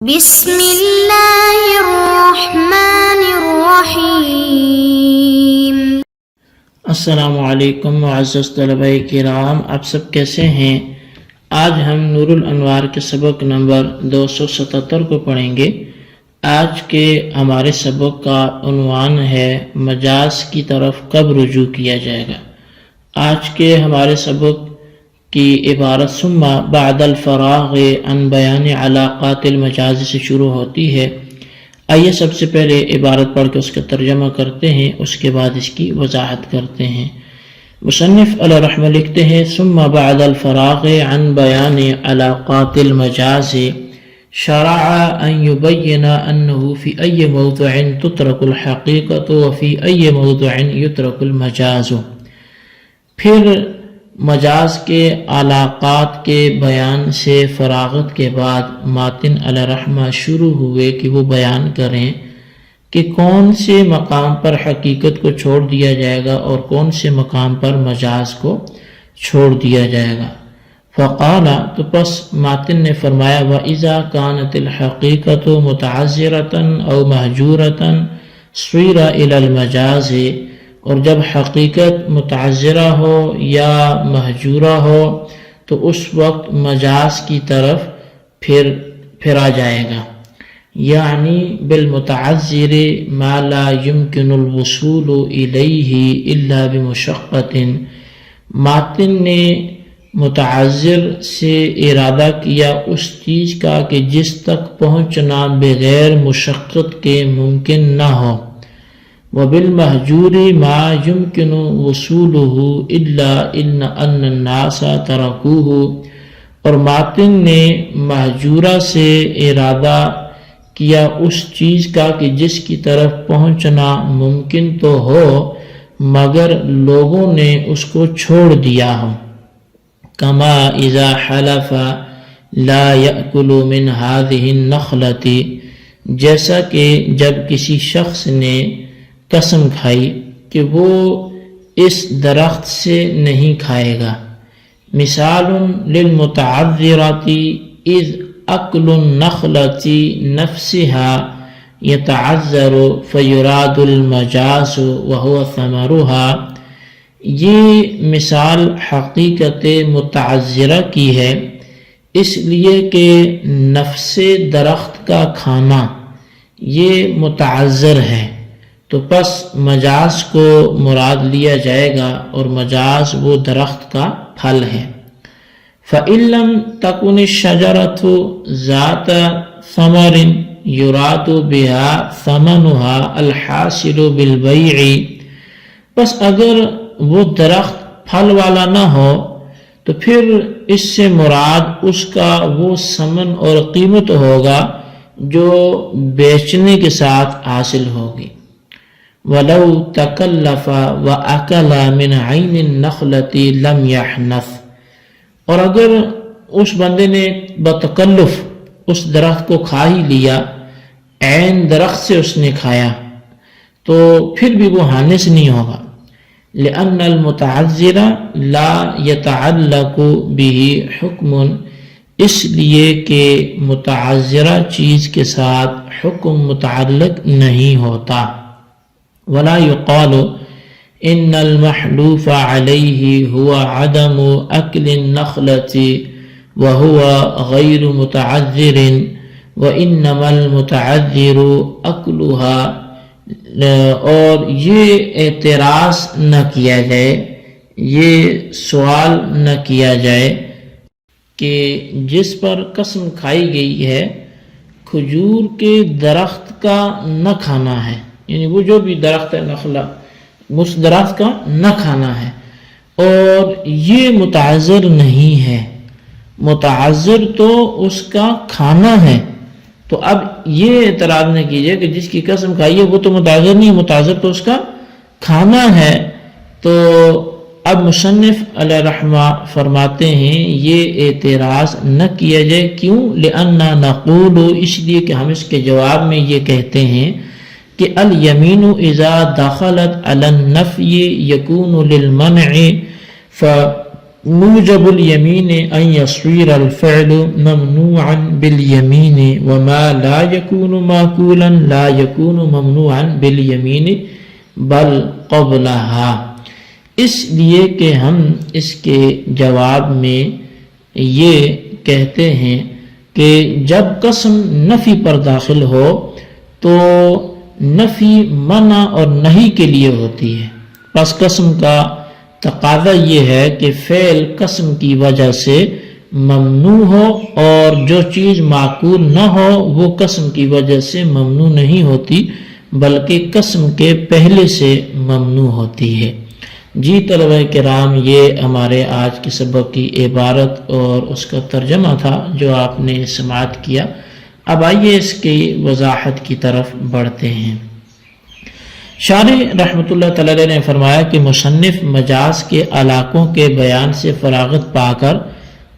بسم اللہ الرحمن الرحیم۔ السلام علیکم معزز طلباء کرام، آپ سب کیسے ہیں؟ آج ہم نور الانوار کے سبق نمبر 277 کو پڑھیں گے۔ آج کے ہمارے سبق کا عنوان ہے مجاز کی طرف کب رجوع کیا جائے گا۔ آج کے ہمارے سبق کی عبارت ثم بعد الفراغ عن بیان علاقات المجاز سے شروع ہوتی ہے۔ آئیے سب سے پہلے عبارت پڑھ کے اس کا ترجمہ کرتے ہیں، اس کے بعد اس کی وضاحت کرتے ہیں۔ مصنف علیہ رحمہ لکھتے ہیں ثم بعد الفراغ عن بیان علاقات المجاز شرع ان يبين انه في اي موضع تترك الحقيقة وفي اي موضع يترك المجاز۔ پھر مجاز کے علاقات کے بیان سے فراغت کے بعد ماتن علیہ رحمہ شروع ہوئے کہ وہ بیان کریں کہ کون سے مقام پر حقیقت کو چھوڑ دیا جائے گا اور کون سے مقام پر مجاز کو چھوڑ دیا جائے گا۔ فقال، تو پس ماتن نے فرمایا وَإِذَا كَانَتِ الْحَقِيقَةُ مُتَعَذِّرَةً أَوْ مَهْجُورَةً صُيرَ إِلَى الْمَجَازِ، اور جب حقیقت متعذرہ ہو یا مہجورہ ہو تو اس وقت مجاز کی طرف پھرا جائے گا، یعنی بالمتعذر ما لا يمكن الوصول الیہ الا بمشقۃ۔ ماتن نے متعذر سے ارادہ کیا اس چیز کا کہ جس تک پہنچنا بغیر مشقت کے ممکن نہ ہو، وبالمہجور ما يمكن وصوله الا ان الناس ترکوه، اور ماتن نے مہجورہ سے ارادہ کیا اس چیز کا کہ جس کی طرف پہنچنا ممکن تو ہو مگر لوگوں نے اس کو چھوڑ دیا ہو۔ کما اذا حلف لا يأكل من هذه النخلة، جیسا کہ جب کسی شخص نے قسم کھائی کہ وہ اس درخت سے نہیں کھائے گا۔ مثال للمتعذرات اذ اکل النخلة نفسها يتعذر فیراد المجاز وهو ثمرها۔ یہ مثال حقیقت متعذرہ کی ہے، اس لیے کہ نفس درخت کا کھانا یہ متعذر ہے، تو پس مجاز کو مراد لیا جائے گا اور مجاز وہ درخت کا پھل ہے۔ فَإِن لَمْ تَكُنِ الشَّجَرَةُ ذَاتَ ثَمَرٍ يُرَادُ بِهَا ثَمَنُهَا الْحَاصِلُ بِالْبَيْعِ، پس اگر وہ درخت پھل والا نہ ہو تو پھر اس سے مراد اس کا وہ ثمن اور قیمت ہوگا جو بیچنے کے ساتھ حاصل ہوگی۔ وَلَوْ تَكَلَّفَ وَأَكَلَ مِنْ عَيْنِ النَّخْلَةِ لَمْ يَحْنَثْ، اور اگر اس بندے نے بتکلف اس درخت کو کھا ہی لیا، عین درخت سے اس نے کھایا، تو پھر بھی وہ حانث نہیں ہوگا۔ لِأَنَّ الْمُتَعَذِّرَ لَا يَتَعَلَّقُ بِهِ حُكْمٌ، اس لیے کہ متعذرہ چیز کے ساتھ حکم متعلق نہیں ہوتا۔ ولا يقال ان المحلوف عليه هو عدم اكل النخلة وهو غير متعذر وانما المتعذر اكلها، اور یہ اعتراض نہ کیا جائے، یہ سوال نہ کیا جائے کہ جس پر قسم کھائی گئی ہے کھجور کے درخت کا نہ کھانا ہے، یعنی وہ جو بھی درخت ہے نخلا، اس درخت کا نہ کھانا ہے، اور یہ متعذر نہیں ہے، متعذر تو اس کا کھانا ہے۔ تو اب یہ اعتراض نہ کیجئے کہ جس کی قسم کھائی ہے وہ تو متعذر نہیں، متعذر تو اس کا کھانا ہے۔ تو اب مصنف علیہ رحمہ فرماتے ہیں یہ اعتراض نہ کیا جائے، کیوں؟ لأننا نقول، اس لیے کہ ہم اس کے جواب میں یہ کہتے ہیں کہ الیمین اذا دخلت علی النفی یکون للمنع موجب الیمین ان یصیر الفعل ممنوعا بالیمین وما لا یکون معقولا لا یکون ممنوعا بالیمین بل قبلها، اس لیے کہ ہم اس کے جواب میں یہ کہتے ہیں کہ جب قسم نفی پر داخل ہو تو نفی منع اور نہیں کے لیے ہوتی ہے، پس قسم کا تقاضا یہ ہے کہ فعل قسم کی وجہ سے ممنوع ہو، اور جو چیز معقول نہ ہو وہ قسم کی وجہ سے ممنوع نہیں ہوتی بلکہ قسم کے پہلے سے ممنوع ہوتی ہے۔ جی طلبہ کرام، یہ ہمارے آج کے سبق کی عبارت اور اس کا ترجمہ تھا جو آپ نے سماعت کیا۔ اب آئیے اس کی وضاحت کی طرف بڑھتے ہیں۔ شارح رحمۃ اللہ تعالی نے فرمایا کہ مصنف مجاز کے علاقوں کے بیان سے فراغت پا کر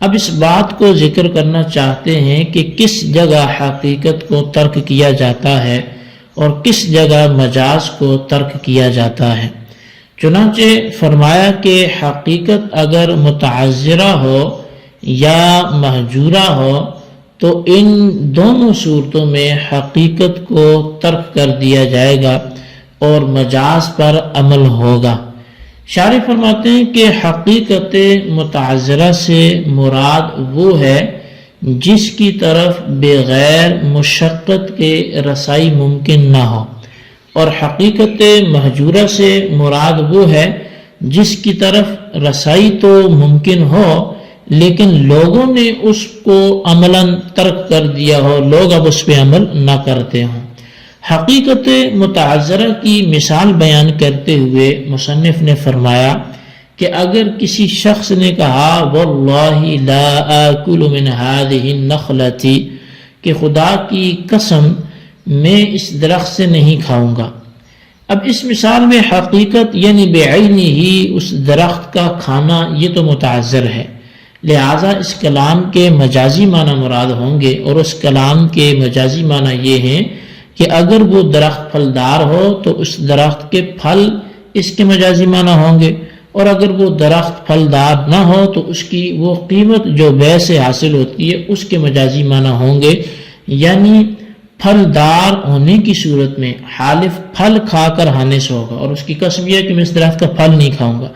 اب اس بات کو ذکر کرنا چاہتے ہیں کہ کس جگہ حقیقت کو ترک کیا جاتا ہے اور کس جگہ مجاز کو ترک کیا جاتا ہے۔ چنانچہ فرمایا کہ حقیقت اگر متعذرہ ہو یا مہجورہ ہو تو ان دونوں صورتوں میں حقیقت کو ترک کر دیا جائے گا اور مجاز پر عمل ہوگا۔ شارح فرماتے ہیں کہ حقیقت متعذرہ سے مراد وہ ہے جس کی طرف بغیر مشقت کے رسائی ممکن نہ ہو، اور حقیقت مہجورہ سے مراد وہ ہے جس کی طرف رسائی تو ممکن ہو لیکن لوگوں نے اس کو عملاً ترک کر دیا ہو، لوگ اب اس پہ عمل نہ کرتے ہوں۔ حقیقت متعذرہ کی مثال بیان کرتے ہوئے مصنف نے فرمایا کہ اگر کسی شخص نے کہا واللہ لا آکل من هذه النخلة، کہ خدا کی قسم میں اس درخت سے نہیں کھاؤں گا۔ اب اس مثال میں حقیقت یعنی بعینہ ہی اس درخت کا کھانا یہ تو متعذر ہے، لہٰذا اس کلام کے مجازی معنی مراد ہوں گے، اور اس کلام کے مجازی معنی یہ ہیں کہ اگر وہ درخت پھلدار ہو تو اس درخت کے پھل اس کے مجازی معنی ہوں گے، اور اگر وہ درخت پھلدار نہ ہو تو اس کی وہ قیمت جو بیع سے حاصل ہوتی ہے اس کے مجازی معنی ہوں گے۔ یعنی پھلدار ہونے کی صورت میں حالف پھل کھا کر ہانے سے ہوگا، اور اس کی قسم یہ ہے کہ میں اس درخت کا پھل نہیں کھاؤں گا،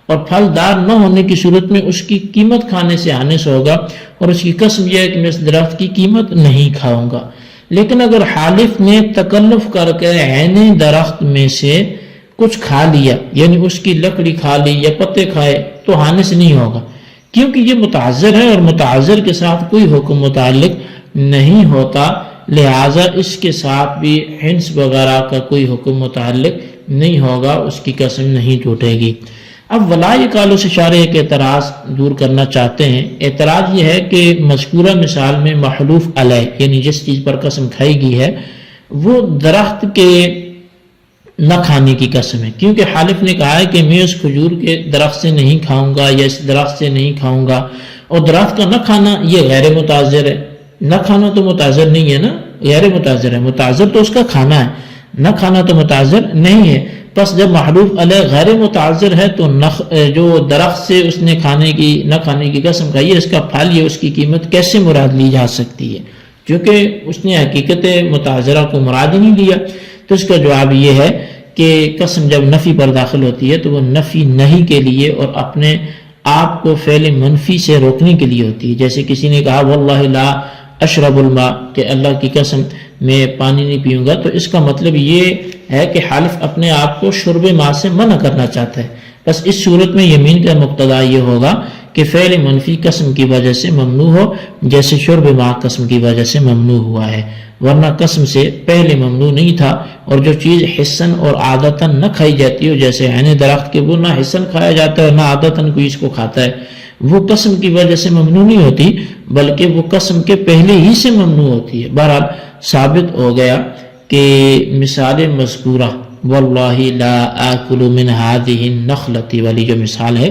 اور پھلدار نہ ہونے کی صورت میں اس کی قیمت کھانے سے آنے سے ہوگا، اور اس کی قسم یہ ہے کہ میں اس درخت کی قیمت نہیں کھاؤں گا۔ لیکن اگر حالف نے تکلف کر کے عین درخت میں سے کچھ کھا لیا، یعنی اس کی لکڑی کھا لی یا پتے کھائے، تو ہانے سے نہیں ہوگا، کیونکہ یہ متعذر ہے اور متعذر کے ساتھ کوئی حکم متعلق نہیں ہوتا، لہٰذا اس کے ساتھ بھی ہنس وغیرہ کا کوئی حکم متعلق نہیں ہوگا، اس کی قسم نہیں ٹوٹے گی۔ اب ولاء کالو سے شارح ایک اعتراض دور کرنا چاہتے ہیں۔ اعتراض یہ ہے کہ مذکورہ مثال میں محلوف علیہ یعنی جس چیز پر قسم کھائی گئی ہے وہ درخت کے نہ کھانے کی قسم ہے، کیونکہ حالف نے کہا ہے کہ میں اس کھجور کے درخت سے نہیں کھاؤں گا یا اس درخت سے نہیں کھاؤں گا، اور درخت کا نہ کھانا یہ غیر متعذر ہے۔ نہ کھانا تو متعذر نہیں ہے نا، غیر متعذر ہے، متعذر تو اس کا کھانا ہے، نہ کھانا تو متعذر نہیں ہے۔ پس جب محلوف علیہ غیر متعذر ہے تو جو درخت سے اس نے نہ کھانے کی قسم کھائی ہے، اس کا پھل یا اس کی قیمت کیسے مراد لی جا سکتی ہے، کیونکہ اس نے حقیقت متعذرہ کو مراد ہی نہیں لیا۔ تو اس کا جواب یہ ہے کہ قسم جب نفی پر داخل ہوتی ہے تو وہ نفی نہیں کے لیے اور اپنے آپ کو فعل منفی سے روکنے کے لیے ہوتی ہے۔ جیسے کسی نے کہا واللہ لا اشرب الماء، کہ اللہ کی قسم میں پانی نہیں پیوں گا، تو اس کا مطلب یہ ہے کہ حالف اپنے آپ کو شرب ماء سے منع کرنا چاہتا ہے۔ بس اس صورت میں یمین کا مقتضا یہ ہوگا کہ فعل منفی قسم کی وجہ سے ممنوع ہو، جیسے شرب ماء قسم کی وجہ سے ممنوع ہوا ہے، ورنہ قسم سے پہلے ممنوع نہیں تھا۔ اور جو چیز حسن اور عادتاً نہ کھائی جاتی ہو، جیسے عین درخت کے وہ نہ حسن کھایا جاتا ہے اور نہ عادتاً کوئی اس کو کھاتا ہے، وہ قسم کی وجہ سے ممنوع نہیں ہوتی بلکہ وہ قسم کے پہلے ہی سے ممنوع ہوتی ہے۔ بہرحال ثابت ہو گیا کہ مثال مذکورہ واللہ لا آکل من هذه النخلة والی جو مثال ہے،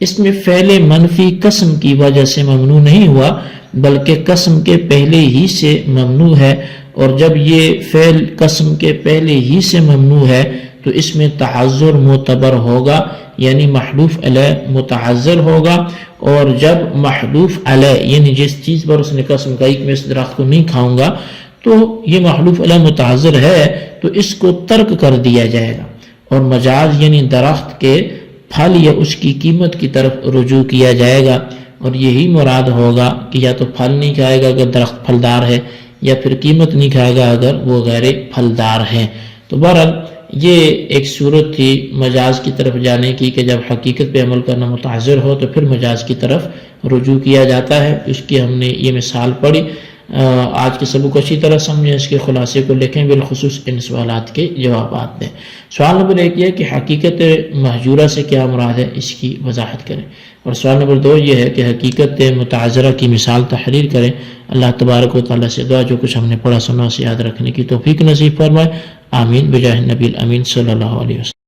اس میں فعل منفی قسم کی وجہ سے ممنوع نہیں ہوا بلکہ قسم کے پہلے ہی سے ممنوع ہے، اور جب یہ فعل قسم کے پہلے ہی سے ممنوع ہے تو اس میں تعذر معتبر ہوگا، یعنی محلوف علیہ متعذر ہوگا، اور جب محلوف علیہ یعنی جس چیز پر اس نے قسم کہی کہ میں اس درخت کو نہیں کھاؤں گا، تو یہ محلوف علیہ متعذر ہے تو اس کو ترک کر دیا جائے گا، اور مجاز یعنی درخت کے پھل یا اس کی قیمت کی طرف رجوع کیا جائے گا، اور یہی مراد ہوگا کہ یا تو پھل نہیں کھائے گا اگر درخت پھلدار ہے، یا پھر قیمت نہیں کھائے گا اگر وہ غیر پھلدار ہے۔ تو بہرحال یہ ایک صورت تھی مجاز کی طرف جانے کی کہ جب حقیقت پہ عمل کرنا متعذر ہو تو پھر مجاز کی طرف رجوع کیا جاتا ہے۔ اس کی ہم نے یہ مثال پڑھی۔ آج کے سبق کو اچھی طرح سمجھیں، اس کے خلاصے کو لکھیں، بالخصوص ان سوالات کے جوابات دیں۔ سوال نمبر 1 یہ کہ حقیقت مہجورہ سے کیا مراد ہے، اس کی وضاحت کریں، اور سوال نمبر 2 یہ ہے کہ حقیقت متعذرہ کی مثال تحریر کریں۔ اللہ تبارک و تعالیٰ سے دعا جو کچھ ہم نے پڑھا سنا اسے یاد رکھنے کی توفیق نصیب فرمائے، آمین بجاہ نبی الامین صلی اللہ علیہ وسلم۔